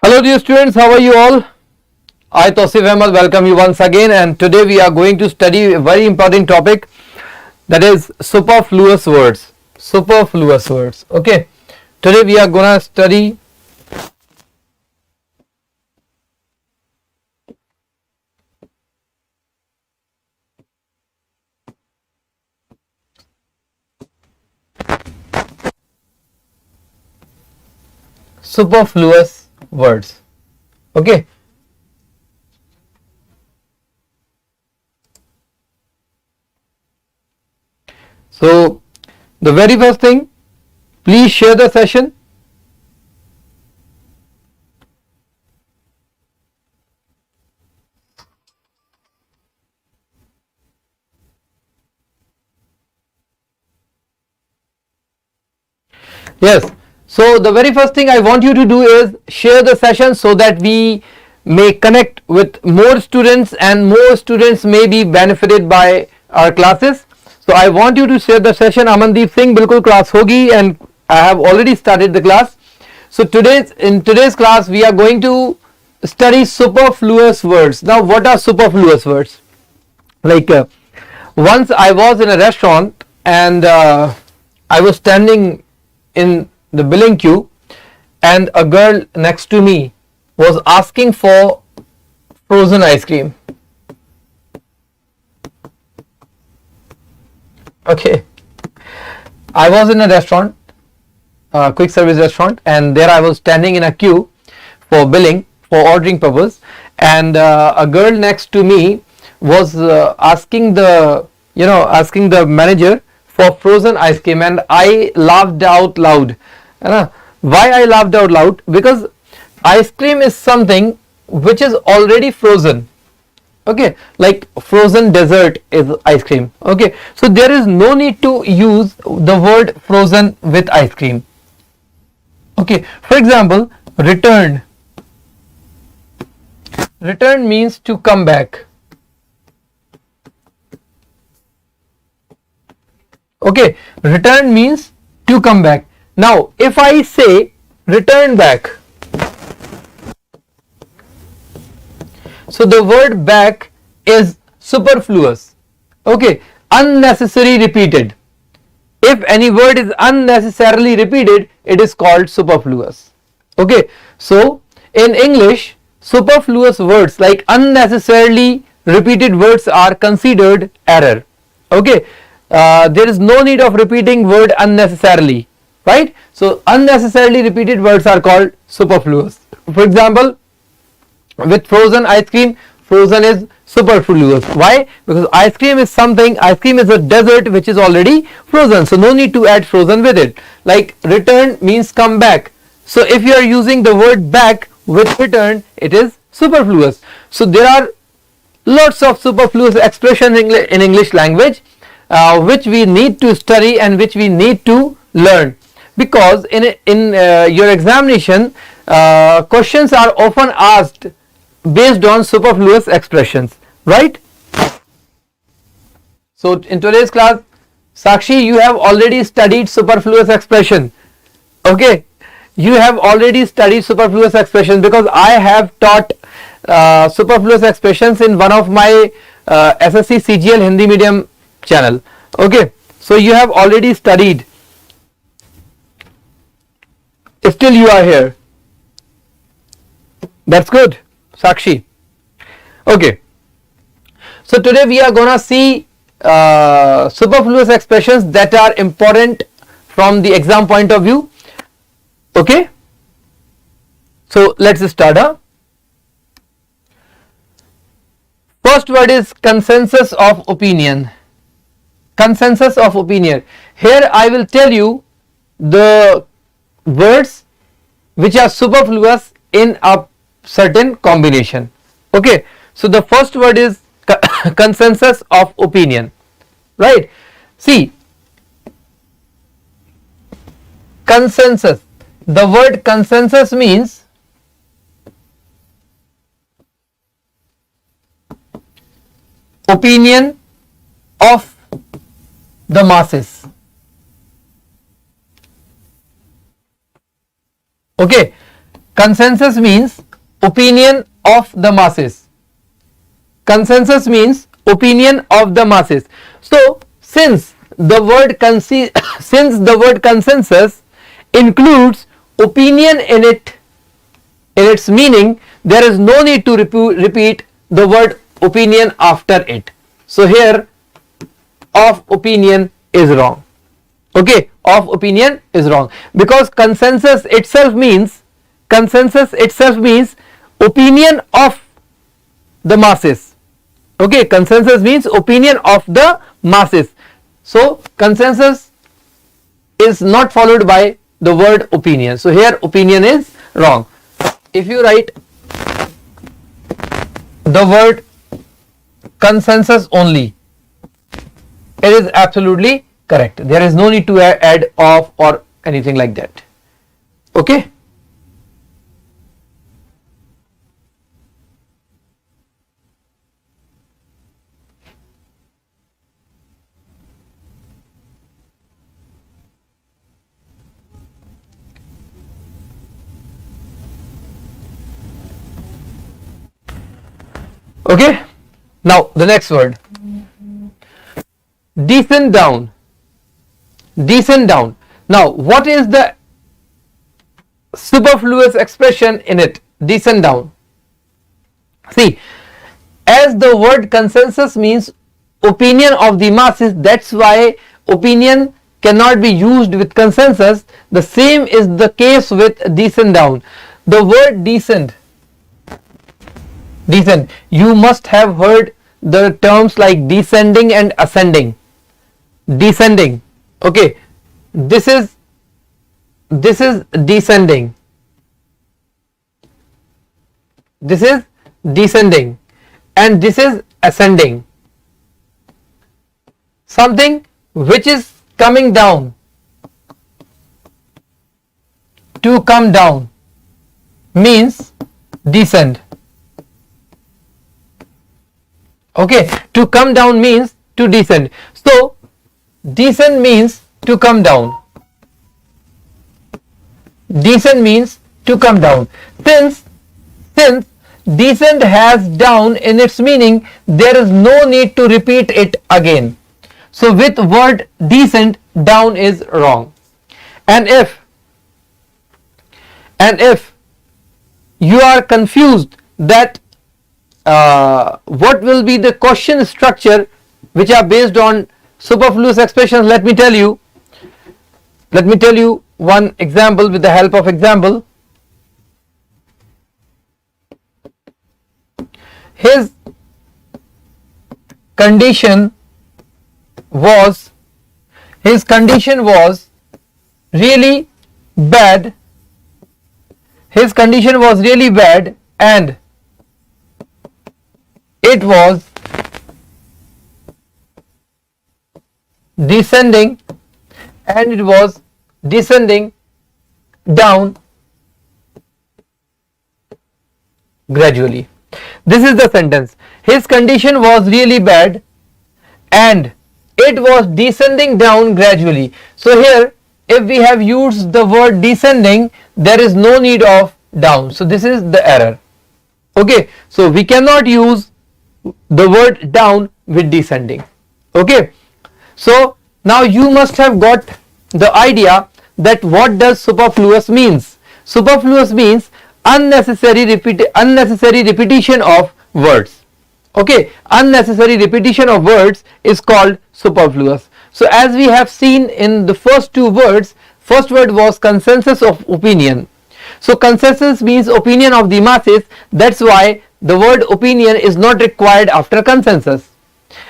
Hello dear students, how are you all? I TAUSIF welcome you once again, and today we are going to study a very important topic, that is superfluous words. Superfluous words. Okay. Today we are gonna study superfluous words. Okay. So the very first thing, please share the session. Yes. So the very first thing I want you to do is share the session so that we may connect with more students and more students may be benefited by our classes. So I want you to share the session. Amandeep Singh, bilkul class hogi, and I have already started the class. So in today's class we are going to study superfluous words. Now what are superfluous words? Like once I was in a restaurant and I was standing in the billing queue, and a girl next to me was asking for frozen ice cream. Okay, I was in a restaurant, quick service restaurant, and there I was standing in a queue for billing, for ordering purpose, and a girl next to me was asking the manager for frozen ice cream, and I laughed out loud. Why I laughed out loud? Because ice cream is something which is already frozen. Okay, like frozen dessert is ice cream. Okay, so there is no need to use the word frozen with ice cream. Okay, for example, return. Return means to come back. Okay, return means to come back. Now if I say return back, so the word back is superfluous. Okay, unnecessary repeated. If any word is unnecessarily repeated, it is called superfluous. Okay, so in English, superfluous words like unnecessarily repeated words are considered error. Okay, there is no need of repeating word unnecessarily, right? So unnecessarily repeated words are called superfluous. For example, with frozen ice cream, frozen is superfluous. Why? Because ice cream is a dessert which is already frozen, so no need to add frozen with it. Like return means come back, so if you are using the word back with return, it is superfluous. So there are lots of superfluous expressions in English language which we need to study and which we need to learn, because in your examination questions are often asked based on superfluous expressions, right? So in today's class, Sakshi, you have already studied superfluous expression. Okay, you have already studied superfluous expression, because I have taught superfluous expressions in one of my SSC CGL Hindi medium channel. Okay, so you have already studied. Still you are here. That's good, Sakshi. Okay, so today we are gonna see superfluous expressions that are important from the exam point of view. Okay, so let's start. First word is consensus of opinion. Consensus of opinion. Here I will tell you the words which are superfluous in a certain combination. Okay, so the first word is consensus of opinion, right? See, consensus, the word consensus means opinion of the masses. Okay, Consensus means opinion of the masses. Consensus means opinion of the masses. So since the word since the word consensus includes opinion in its meaning, there is no need to repeat the word opinion after it. So here of opinion is wrong. Okay, of opinion is wrong, because consensus itself means opinion of the masses. Okay, consensus means opinion of the masses. So consensus is not followed by the word opinion. So here opinion is wrong. If you write the word consensus only, it is absolutely correct. There is no need to add of or anything like that. Okay. Okay, now the next word, descend down. Descend down. Now what is the superfluous expression in it? Descend down. See, as the word consensus means opinion of the masses, that's why opinion cannot be used with consensus. The same is the case with descend down. The word descend, you must have heard the terms like descending and ascending. Descending, okay, this is descending, this is descending, and this is ascending. Something which is coming down, to come down means descend. Okay, to come down means to descend. So descend means to come down. Descend means to come down. Since descend has down in its meaning, there is no need to repeat it again. So with word descend, down is wrong. And if you are confused that what will be the question structure which are based on superfluous expressions, let me tell you one example with the help of example. His condition was really bad. His condition was really bad, and it was descending, down gradually. This is the sentence. His condition was really bad and it was descending down gradually. So here, if we have used the word descending, there is no need of down. So this is the error. Okay, so we cannot use the word down with descending. Okay, so now you must have got the idea that what does superfluous means. Superfluous means unnecessary repetition of words. Okay, unnecessary repetition of words is called superfluous. So as we have seen in the first two words, first word was consensus of opinion. So consensus means opinion of the masses, that's why the word opinion is not required after consensus.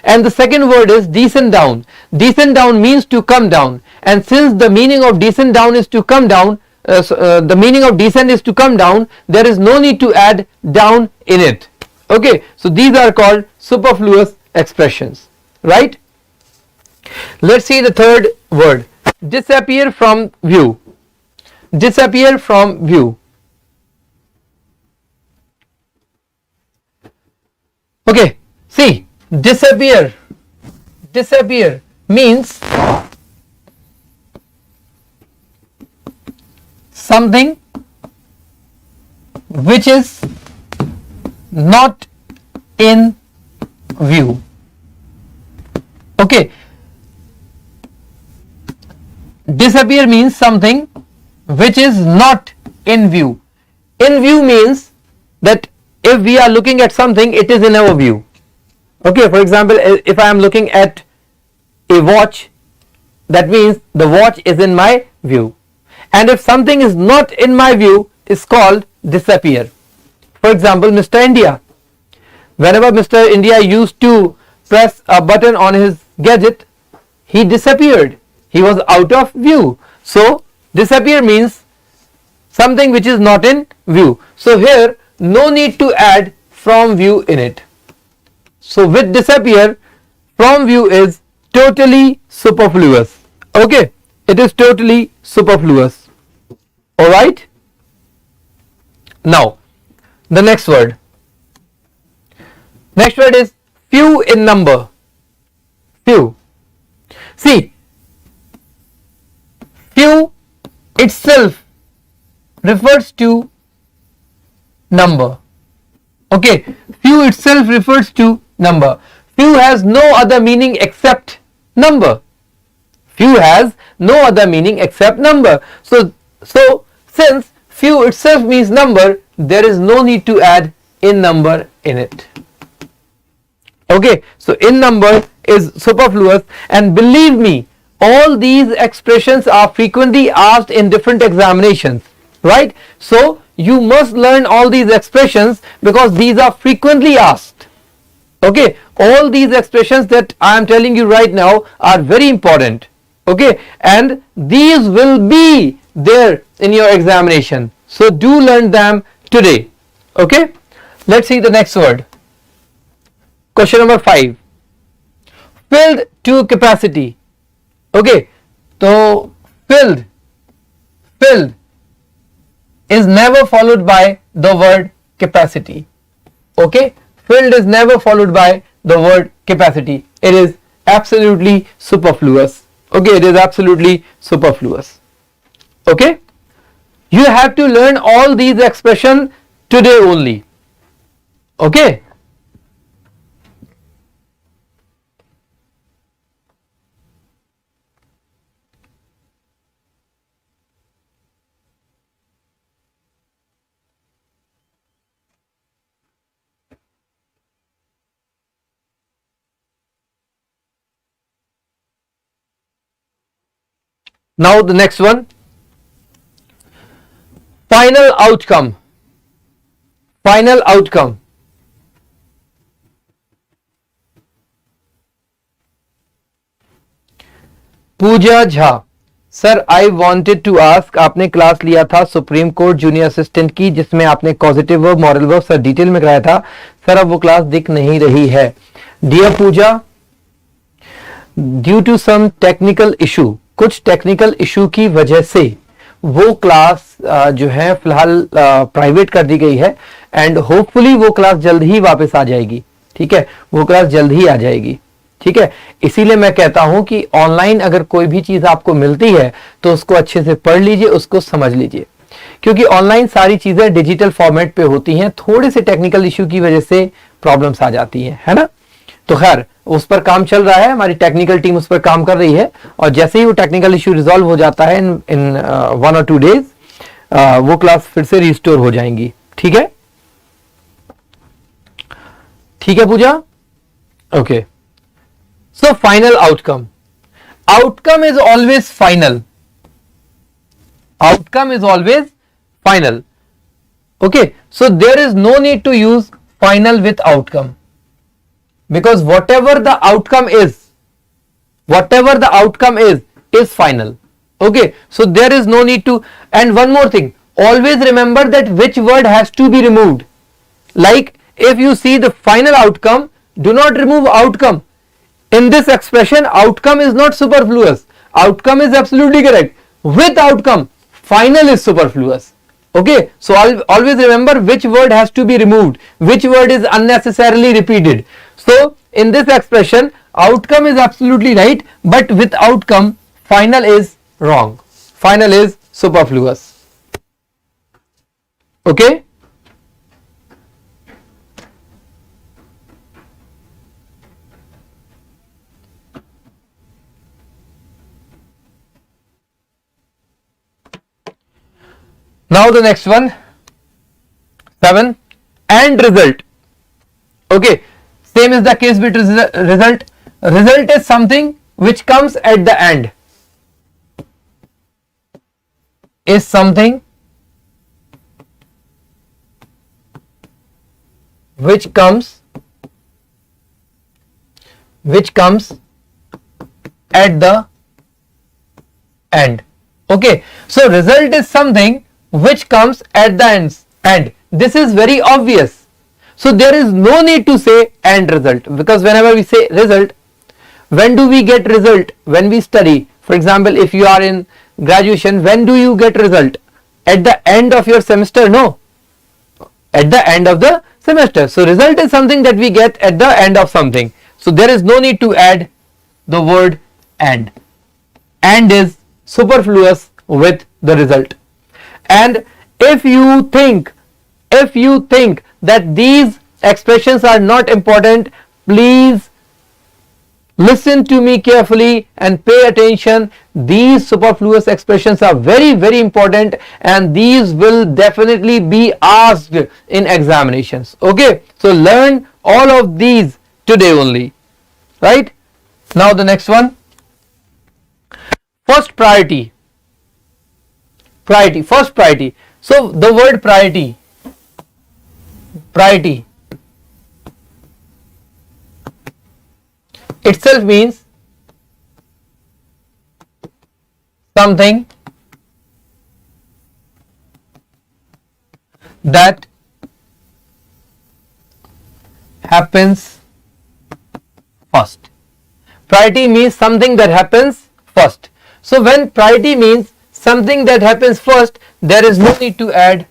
And the second word is descend down. Descend down means to come down, and since the meaning of descend down is to come down, the meaning of descend is to come down, there is no need to add down in it. Okay, so these are called superfluous expressions, right? Let's see the third word, disappear from view. Disappear from view. Okay, see, disappear means something which is not in view. Okay, disappear means something which is not in view. In view means that if we are looking at something, it is in our view. Okay, for example, if I am looking at a watch, that means the watch is in my view. And if something is not in my view, is called disappear. For example, Mr. India. Whenever Mr. India used to press a button on his gadget, he disappeared. He was out of view. So disappear means something which is not in view. So here no need to add from view in it. So with disappear, from view is totally superfluous. Okay, it is totally superfluous. Alright. Now the next word. Next word is few in number. Few. See, few itself refers to number. Okay, few itself refers to number. Few has no other meaning except number. Few has no other meaning except number. So since few itself means number, there is no need to add in number in it. Okay, so in number is superfluous, and believe me, all these expressions are frequently asked in different examinations, right? So you must learn all these expressions because these are frequently asked. Okay, all these expressions that I am telling you right now are very important. Okay, and these will be there in your examination. So do learn them today. Okay, let's see the next word. Question number 5. Filled to capacity. Okay, so filled is never followed by the word capacity. Okay, filled is never followed by the word capacity. It is absolutely superfluous. Okay, it is absolutely superfluous. Okay, you have to learn all these expressions today only. Okay. Now the next one, final outcome. Final outcome. Pooja Jha. Sir I wanted to ask, आपने class लिया था supreme court junior assistant की जिसमें आपने causative verb modal verb sir detail में कराया था sir, अब वो क्लास दिख नहीं रही है. Dear Pooja, due to some technical issue, कुछ टेक्निकल इशू की वजह से वो क्लास जो है फिलहाल प्राइवेट कर दी गई है एंड होपफुली वो क्लास जल्द ही वापस आ जाएगी. ठीक है, वो क्लास जल्द ही आ जाएगी. ठीक है, इसीलिए मैं कहता हूं कि ऑनलाइन अगर कोई भी चीज आपको मिलती है तो उसको अच्छे से पढ़ लीजिए, उसको समझ लीजिए, क्योंकि ऑनलाइन सारी चीजें डिजिटल फॉर्मेट पे होती हैं. थोड़े से टेक्निकल इशू की वजह से प्रॉब्लम्स आ जाती हैं, है ना. तो खैर उस पर काम चल रहा है, हमारी टेक्निकल टीम उस पर काम कर रही है और जैसे ही वो टेक्निकल इशू रिजॉल्व हो जाता है इन 1 और 2 डेज वो क्लास फिर से रिस्टोर हो जाएंगी. ठीक है, ठीक है Pooja. Okay, so final outcome. Outcome is always final. Outcome is always final. Okay, so there is no need to use final with outcome, because whatever the outcome is final. Okay, so there is no need to. And one more thing, always remember that which word has to be removed. Like if you see the final outcome, do not remove outcome. In this expression, outcome is not superfluous. Outcome is absolutely correct. With outcome, final is superfluous. Okay, so always remember which word has to be removed, which word is unnecessarily repeated. So in this expression, outcome is absolutely right, but with outcome, final is wrong. Final is superfluous. Okay, Now the next one, 7, and result. Okay, same is the case with result. Result is something which comes at the end. Is something which comes at the end. Okay, so result is something which comes at the end. This is very obvious. So there is no need to say and result, because whenever we say result, when do we get result? When we study. For example, if you are in graduation, when do you get result? At the end of your semester? No, at the end of the semester. So result is something that we get at the end of something. So there is no need to add the word and. And is superfluous with the result. And if you think that these expressions are not important, please listen to me carefully and pay attention. These superfluous expressions are very, very important, and these will definitely be asked in examinations. Okay, so learn all of these today only, right? Now the next one, first priority. First priority. So the word priority itself means something that happens first. Priority means something that happens first. So when priority means something that happens first, there is no need to add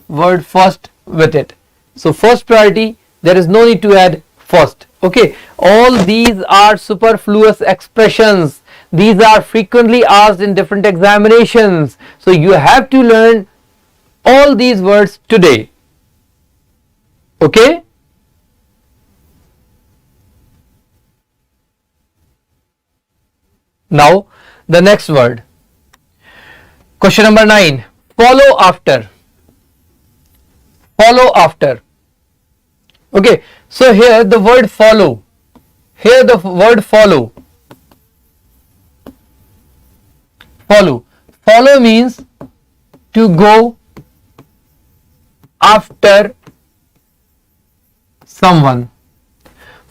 word first with it. So first priority, there is no need to add first. Okay, all these are superfluous expressions. These are frequently asked in different examinations. So you have to learn all these words today. Okay. Now the next word. Question number 9. Follow after. Follow after. Okay, so here the word follow. Here the word follow. Follow means to go after someone.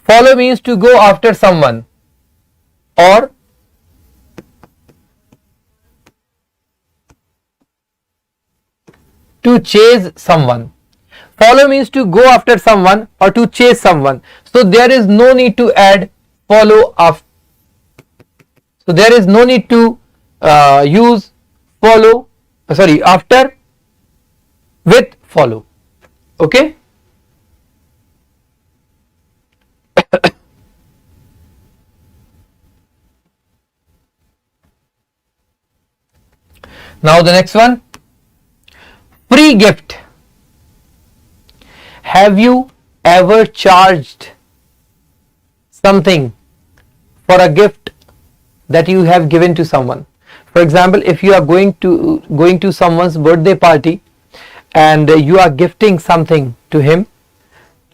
Follow means to go after someone, or to chase someone. Follow means to go after someone or to chase someone. So there is no need to add follow after. So there is no need to use after with follow. Okay. Now the next one, free gift. Have you ever charged something for a gift that you have given to someone? For example, if you are going to someone's birthday party and you are gifting something to him,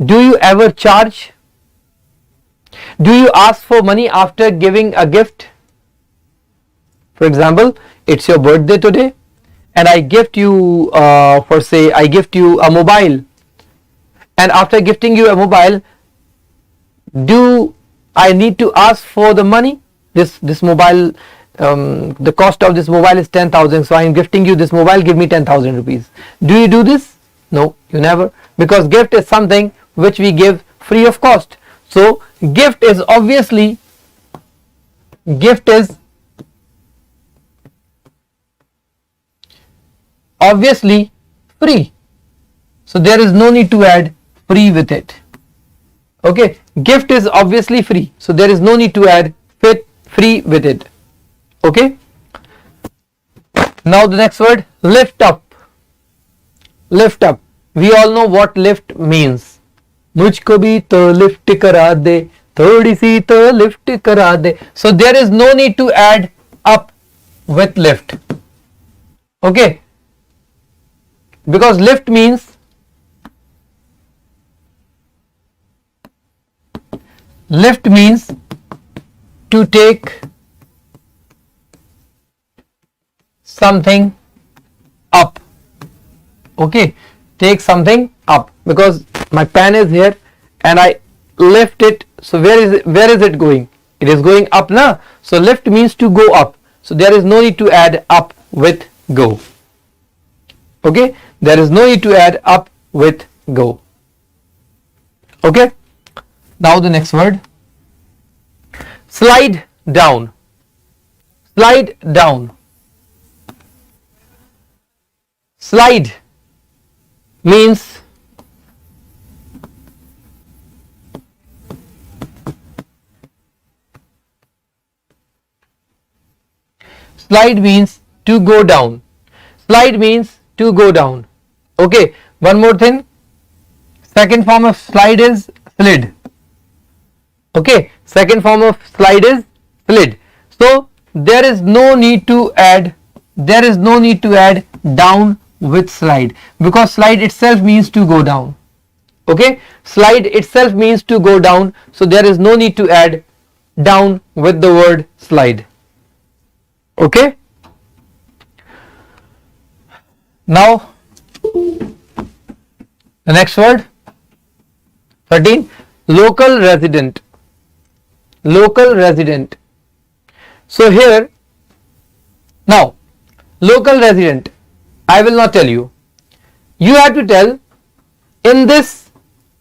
do you ever charge? Do you ask for money after giving a gift? For example, it's your birthday today and I gift you I gift you a mobile, and after gifting you a mobile, do I need to ask for the money? This mobile, the cost of this mobile is 10,000, so I am gifting you this mobile, give me 10,000 rupees. Do you do this? No, you never, because gift is something which we give free of cost. So gift is obviously free. So there is no need to add free with it. Okay, gift is obviously free, so there is no need to add free with it. Okay. Now the next word, lift up. Lift up. We all know what lift means. मुझको भी तो lift करा दे, थोड़ी सी तो lift करा दे. So there is no need to add up with lift. Okay. because lift means to take something up. Okay, take something up, because my pen is here and I lift it. So where is it going? It is going up now. So lift means to go up. So there is no need to add up with go. Okay, there is no need to add up with go. Okay, now the next word, slide down. Slide down. Slide means to go down. Slide means to go down. Okay, one more thing, second form of slide is slid. Okay, second form of slide is slid. So there is no need to add down with slide, because slide itself means to go down. Okay, slide itself means to go down, so there is no need to add down with the word slide. Okay, now the next word, 13, local resident. Local resident. So here, now local resident, I will not tell you. You have to tell in this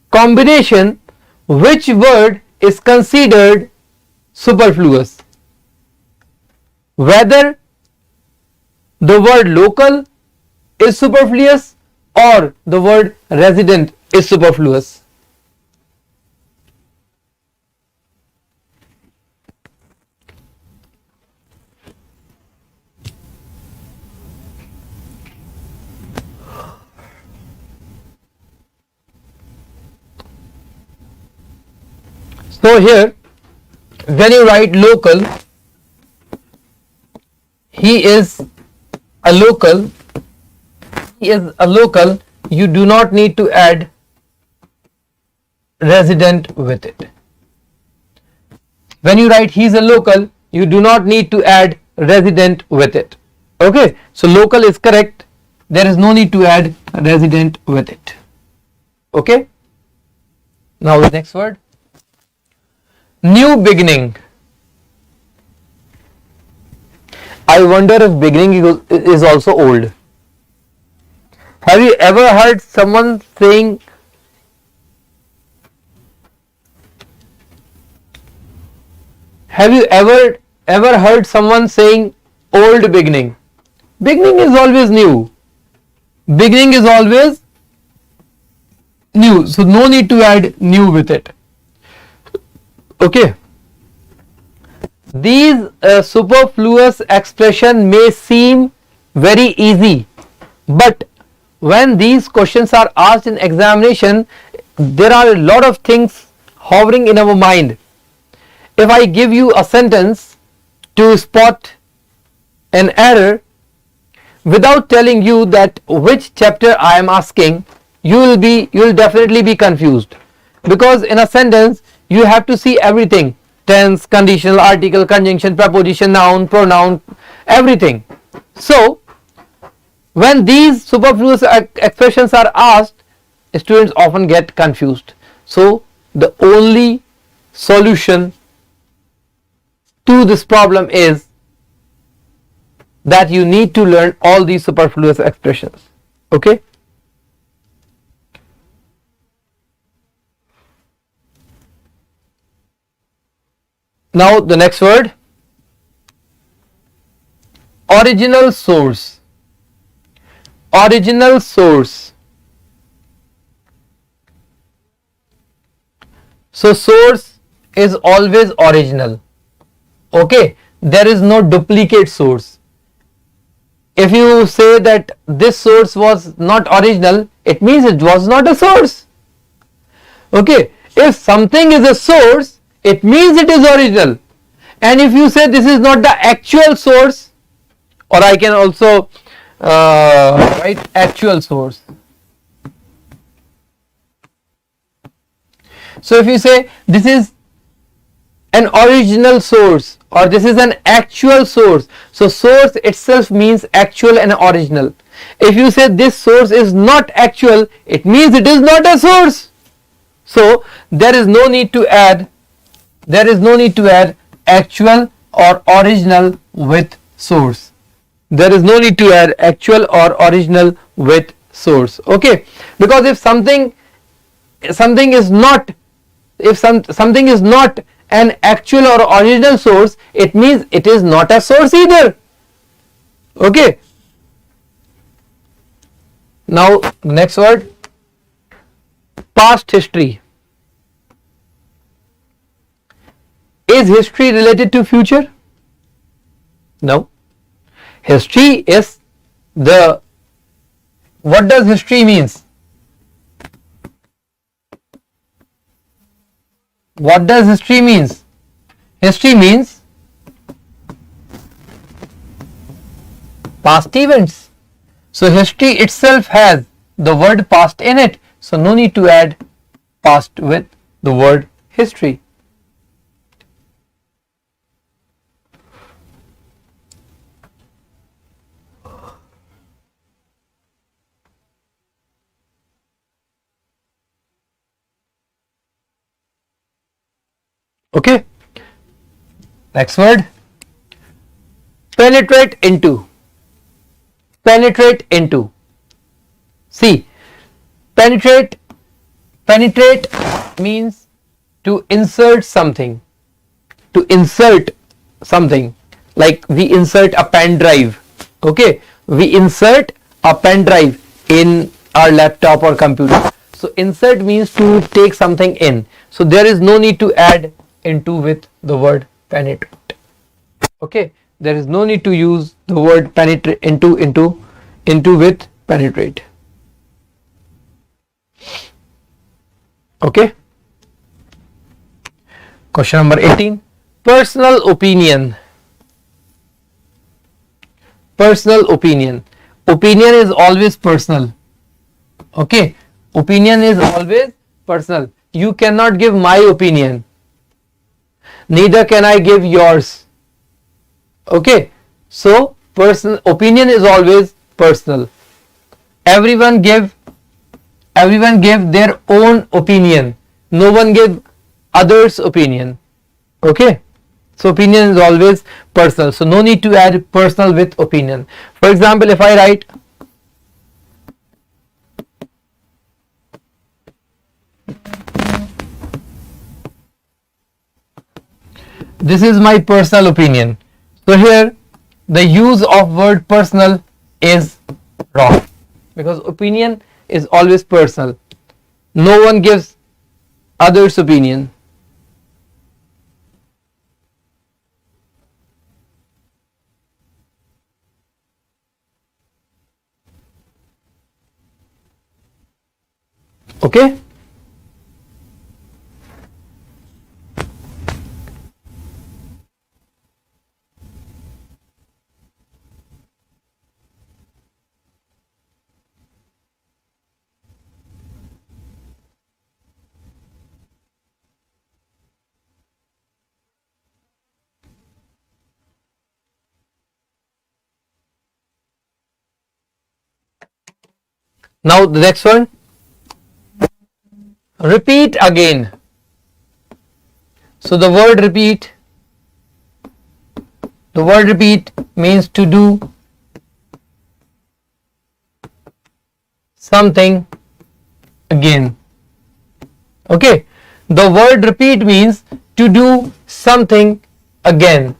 combination which word is considered superfluous. Whether the word local is superfluous or the word resident is superfluous. So here, when you write local, he is a local, you do not need to add resident with it. When you write he is a local, you do not need to add resident with it. Okay, so local is correct, there is no need to add resident with it. Okay, now the next word, new beginning. I wonder if beginning is also old. Have you ever heard someone saying heard someone saying old beginning? Beginning is always new. Beginning is always new, so no need to add new with it. Okay, these superfluous expression may seem very easy, but when these questions are asked in examination, there are a lot of things hovering in our mind. If I give you a sentence to spot an error without telling you that which chapter I am asking, you will definitely be confused, because in a sentence you have to see everything: tense, conditional, article, conjunction, preposition, noun, pronoun, everything. So when these superfluous expressions are asked, students often get confused. So the only solution to this problem is that you need to learn all these superfluous expressions. Okay, now the next word, original source. Original source. So source is always original. Okay, there is no duplicate source. If you say that this source was not original, it means it was not a source. Okay, if something is a source, it means it is original. And if you say this is not the actual source, or I can also write actual source. So if you say this is an original source or this is an actual source, so source itself means actual and original. If you say this source is not actual, it means it is not a source. So there is no need to add actual or original with source. There is no need to add actual or original with source. Okay, because if something is not an actual or original source, it means it is not a source either. Okay, now next word, past history. Is history related to future? No. History is what does history means? What does history means? History means past events. So history itself has the word past in it. So no need to add past with the word history. Okay, next word, penetrate into. Penetrate into. See, penetrate means to insert something. To insert something, like we insert a pen drive. Okay, we insert a pen drive in our laptop or computer. So insert means to take something in. So there is no need to add into with the word penetrate. Okay, there is no need to use the word penetrate into with penetrate. Okay, question number 18, personal opinion. Personal opinion. Opinion is always personal. Okay, opinion is always personal. You cannot give my opinion, neither can I give yours. Okay, so personal opinion is always personal. Everyone give their own opinion. No one give others' opinion. Okay, so opinion is always personal. So no need to add personal with opinion. For example, if I write this is my personal opinion, so here the use of word personal is wrong, because opinion is always personal. No one gives others' opinion. Okay, now the next one, repeat again. So the word repeat means to do something again. Okay, the word repeat means to do something again.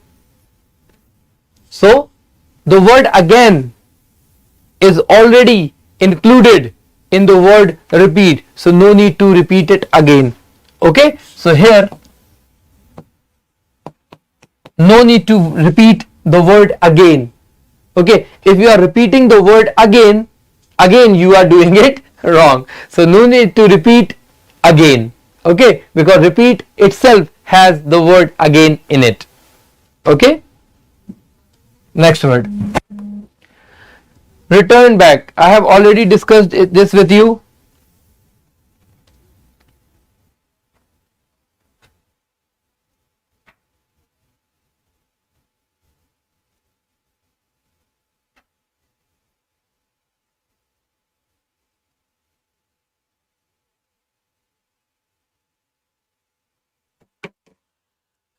So the word again is already included in the word repeat, so no need to repeat it again. Okay, so here no need to repeat the word again. Okay, if you are repeating the word again you are doing it wrong. So no need to repeat again. Okay, because repeat itself has the word again in it. Okay, next word, return back. I have already discussed this with you.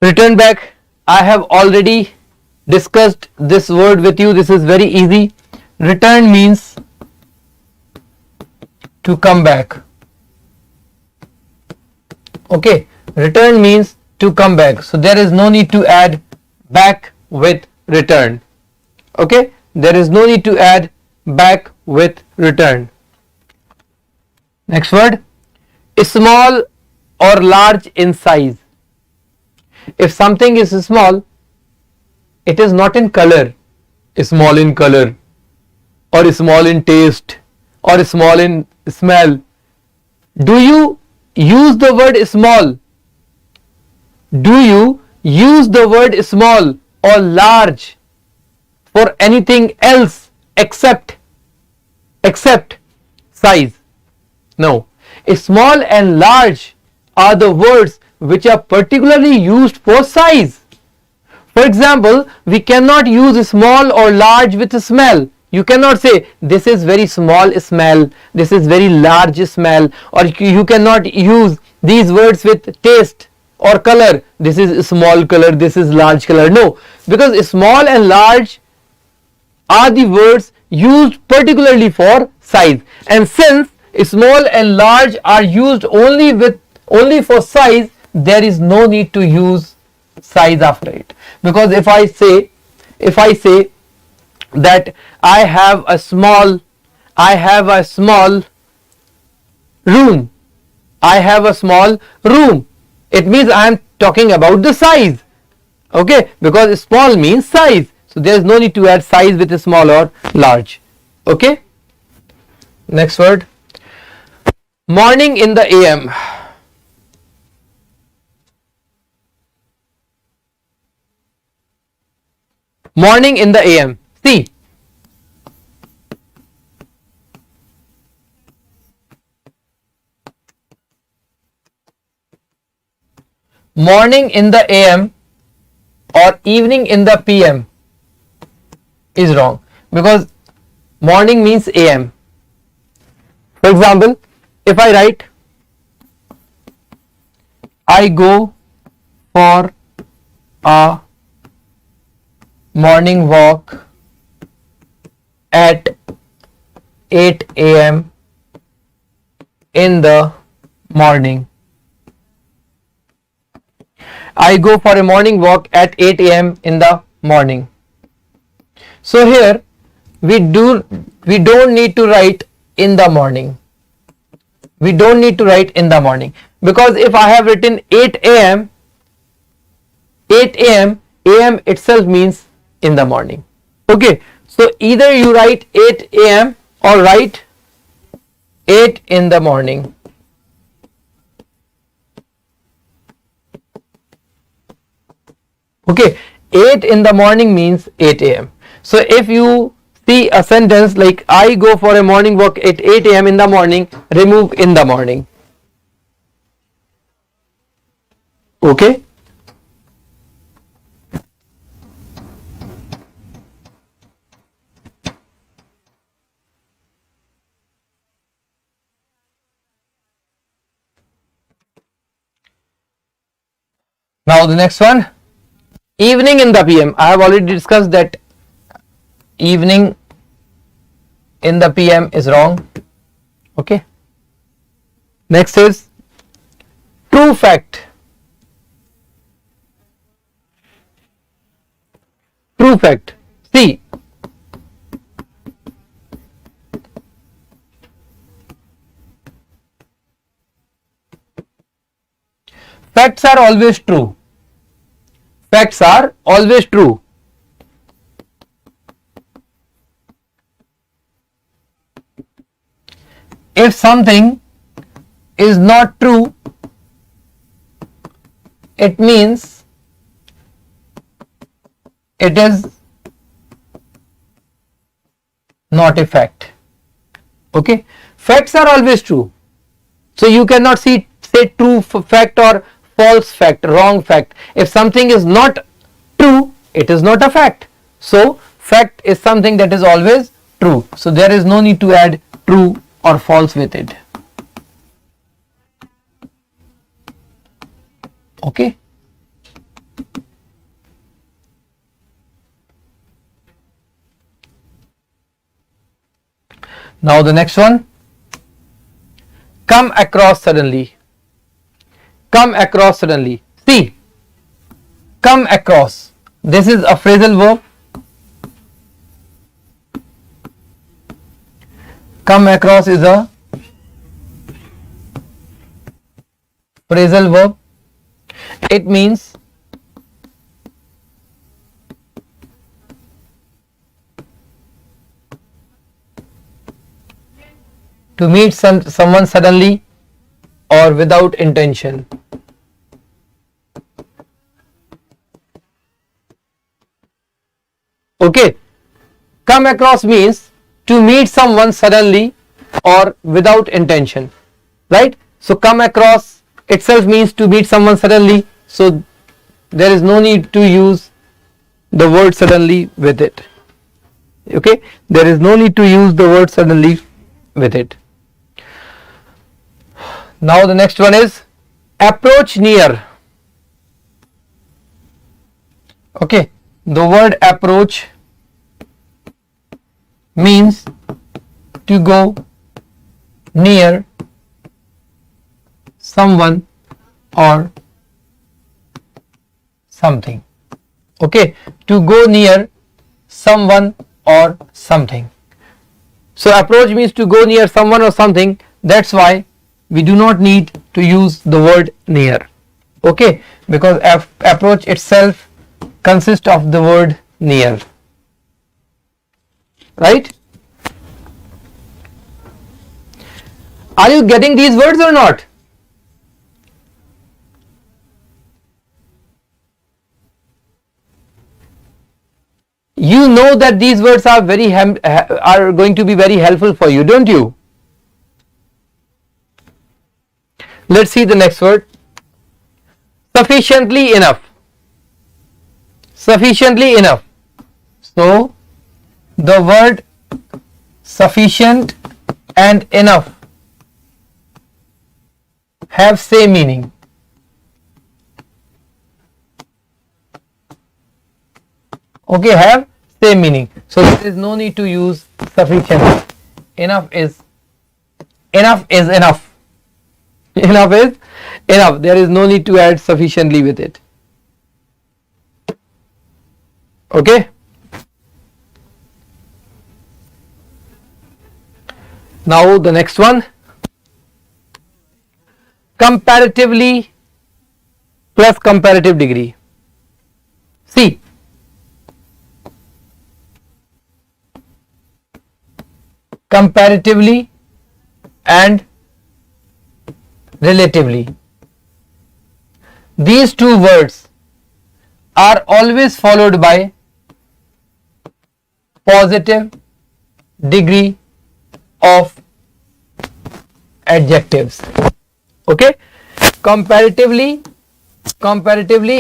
Return back, I have already discussed this word with you. This is very easy. Return means to come back. Okay, return means to come back. So there is no need to add back with return. Okay, there is no need to add back with return. Next word, small or large in size. If something is small, it is not in color, small in color, or small in taste, or small in smell. Do you use the word small? Do you use the word small or large for anything else except size? No. Small and large are the words which are particularly used for size. For example, we cannot use small or large with smell. You cannot say this is very small smell, this is very large smell, or you cannot use these words with taste or color. This is small color, this is large color. No, because small and large are the words used particularly for size, and since small and large are used only for size, there is no need to use size after it. Because if I say that I have a small room, I have a small room, it means I am talking about the size. Okay, because small means size, so there is no need to add size with small or large. Okay, next word, morning in the AM. Morning in the AM. See, morning in the AM or evening in the PM is wrong, because morning means AM. For example, if I write I go for a morning walk at 8 AM in the morning. I go for a morning walk at 8 AM in the morning. So here we don't need to write in the morning. We don't need to write in the morning, because if I have written 8 AM, AM itself means in the morning. Okay, so either you write 8 AM or write 8 in the morning. Okay, 8 in the morning means 8 AM. So if you see a sentence like I go for a morning walk at 8 AM in the morning, remove in the morning. Okay. Now the next one, evening in the PM. I have already discussed that evening in the PM is wrong. Okay. Next is true fact. True fact. See, facts are always true. Facts are always true. If something is not true, it means it is not a fact. Okay, facts are always true, so you cannot say true fact or false fact, wrong fact. If something is not true, it is not a fact. So fact is something that is always true, so there is no need to add true or false with it. Okay, now the next one, come across suddenly. Come across suddenly. See, come across, this is a phrasal verb. Come across is a phrasal verb. It means to meet someone suddenly or without intention. Okay, come across means to meet someone suddenly or without intention, right? So come across itself means to meet someone suddenly, so there is no need to use the word suddenly with it. Okay, there is no need to use the word suddenly with it. Now the next one is approach near. Okay, the word approach means to go near someone or something. Okay, to go near someone or something. So approach means to go near someone or something. That's why we do not need to use the word near. Okay, because approach itself consists of the word near. Right? Are you getting these words or not? You know that these words are going to be very helpful for you, don't you? Let's see the next word. Sufficiently enough. Sufficiently enough. So the word sufficient and enough have same meaning. Okay, have same meaning. So there is no need to use sufficient. Enough is enough. Enough is enough. There is no need to add sufficiently with it. Okay. Now the next one, comparatively plus comparative degree. See, comparatively and relatively, these two words are always followed by positive degree of adjectives. Okay, comparatively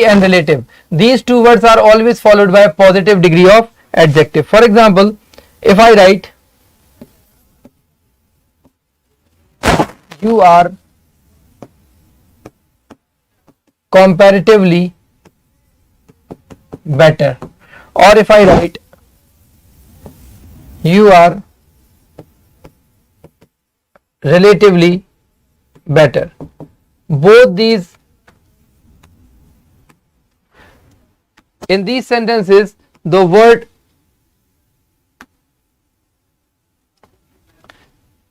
and relative, these two words are always followed by a positive degree of adjective. For example, if I write you are comparatively better, or if I write you are relatively better, both these, in these sentences the word,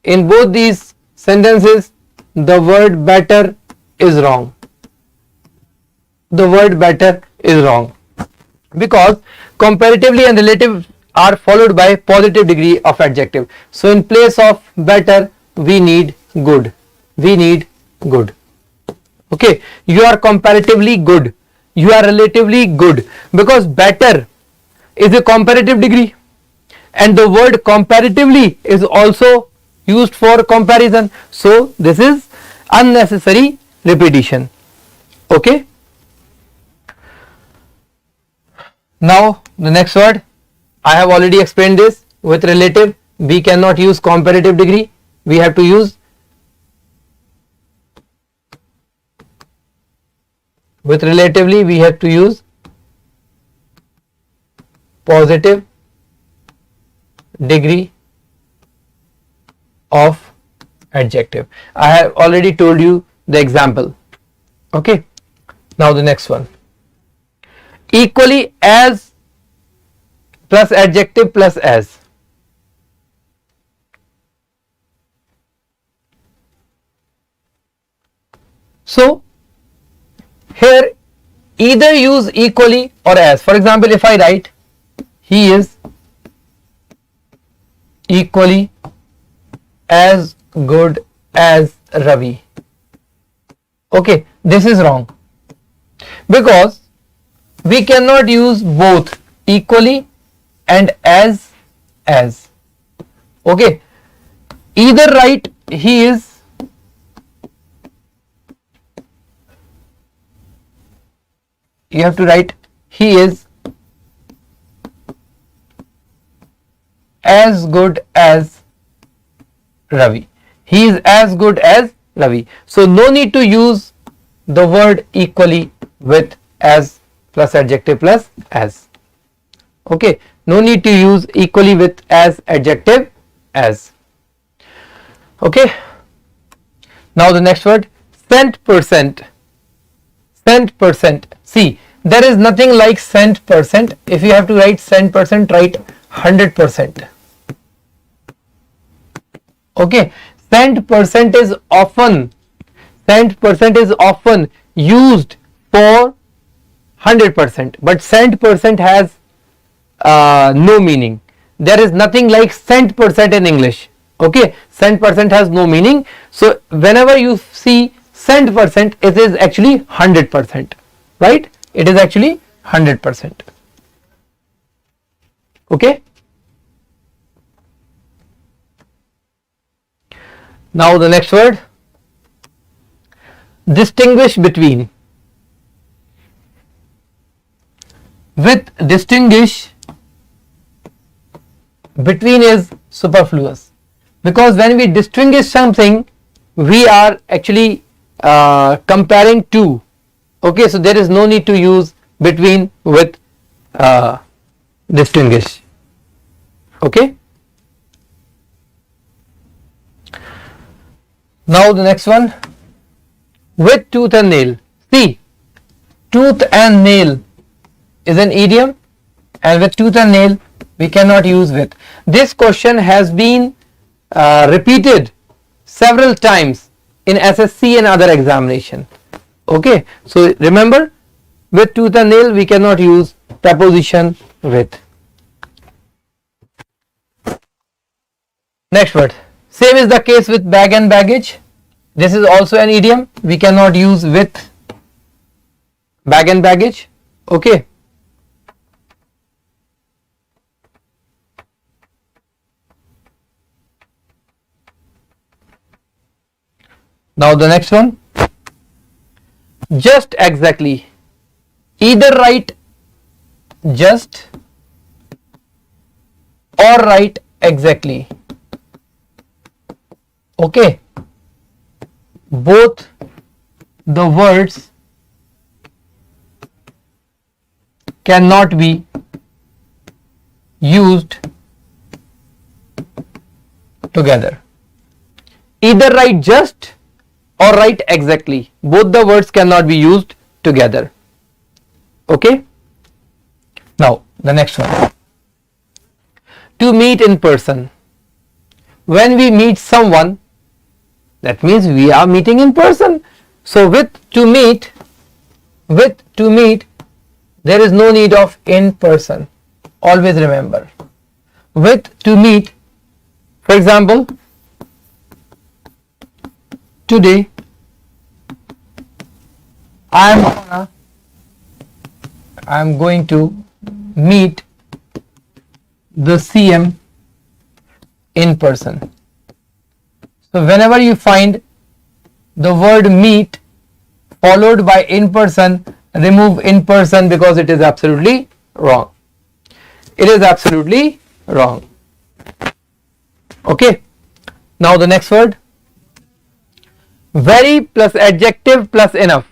in both these sentences the word better is wrong. The word better is wrong because comparatively and relative are followed by positive degree of adjective. So in place of better we need good. We need good. Okay, you are comparatively good, you are relatively good, because better is a comparative degree. and the word comparatively is also used for comparison. So this is unnecessary repetition. Okay. Now the next word, I have already explained this. With relative we cannot use comparative degree, we have to use, with relatively we have to use positive degree of adjective. I have already told you the example. Okay. Now the next one, equally as plus adjective plus as. So here either use equally or as. For example, if I write he is equally as good as Ravi. Okay, this is wrong because we cannot use both equally and as. Okay, either write he is you have to write he is as good as Ravi. He is as good as Ravi. So no need to use the word equally with as plus adjective plus as. Okay, no need to use equally with as adjective as. Okay. Now the next word, cent percent. Cent percent. See, there is nothing like cent percent. If you have to write cent percent, write 100%. Okay, cent percent is often used for 100%, but cent percent has no meaning. There is nothing like cent percent in English. Okay, cent percent has no meaning. So whenever you see cent percent, it is actually 100%, right? It is actually 100%. Okay. Now the next word, distinguish between. With distinguish, between is superfluous, because when we distinguish something we are actually comparing two. Okay, so there is no need to use between with distinguish. Okay. Now the next one, with tooth and nail. See, tooth and nail is an idiom, and with tooth and nail we cannot use with. This question has been repeated several times in SSC and other examination. Okay, so remember, with tooth and nail we cannot use preposition with. Next word, same is the case with bag and baggage. This is also an idiom, we cannot use with bag and baggage. Okay. Now the next one, just exactly. Either write just or write exactly. Okay, both the words cannot be used together. Either write just or write exactly. Both the words cannot be used together. Okay. Now the next one, to meet in person. When we meet someone, that means we are meeting in person. So with to meet, there is no need of in person. Always remember, with to meet. For example, today I am going to meet the CM in person. So whenever you find the word meet followed by in person, remove in person because it is absolutely wrong. It is absolutely wrong. Okay. Now the next word, very plus adjective plus enough.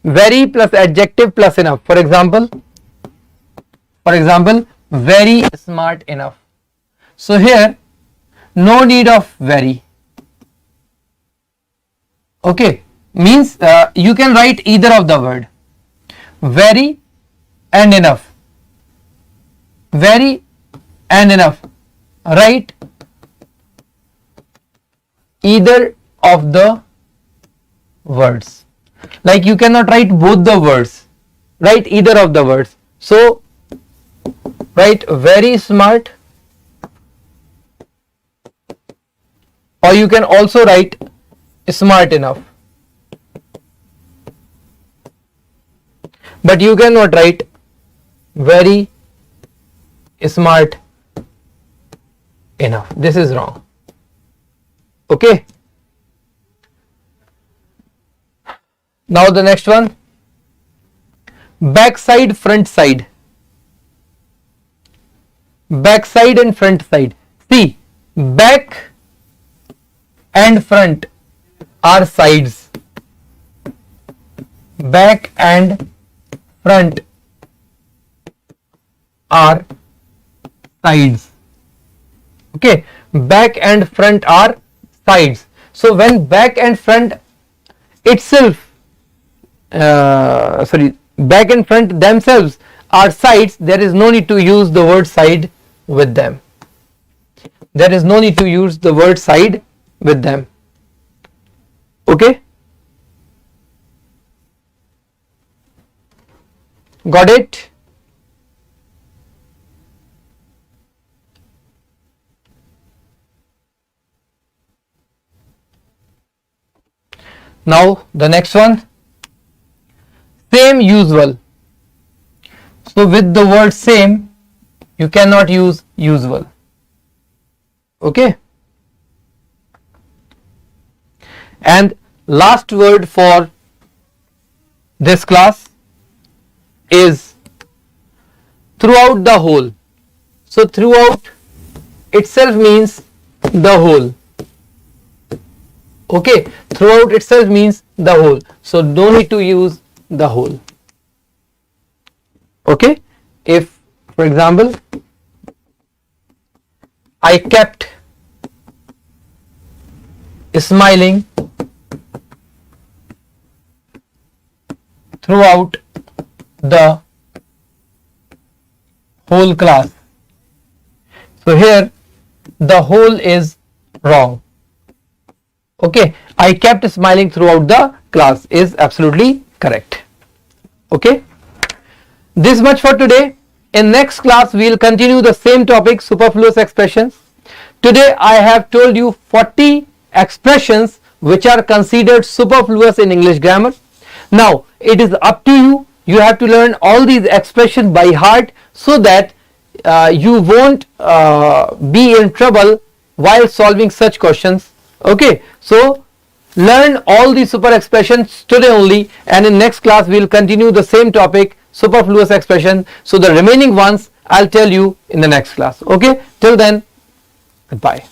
Very plus adjective plus enough. For example, very smart enough. So here no need of very. Okay, means you can write either of the word, very and enough. Very and enough. Write either of the words. Like you cannot write both the words, write either of the words. So write very smart, or you can also write smart enough, but you cannot write very smart enough. This is wrong. Okay. Now the next one, backside, front side. Backside and front side. See, back and front are sides. Back and front are sides. Okay, back and front are sides. So when back and front itself, back and front themselves are sides, there is no need to use the word side with them. There is no need to use the word side with them. Okay, got it? Now the next one, same, usual. So with the word same you cannot use usual. Okay, and last word for this class is throughout the whole. So throughout itself means the whole. Okay, throughout itself means the whole, so don't need to use the whole. Okay, if for example I kept smiling throughout the whole class, so here the whole is wrong. Okay, I kept smiling throughout the class is absolutely correct. Okay, this much for today. In next class we will continue the same topic, superfluous expressions. Today I have told you 40 expressions which are considered superfluous in English grammar. Now it is up to you. You have to learn all these expressions by heart so that you won't be in trouble while solving such questions. Okay, so learn all the super expressions today only, and in next class we will continue the same topic, superfluous expression. So the remaining ones I'll tell you in the next class. Okay, till then, goodbye.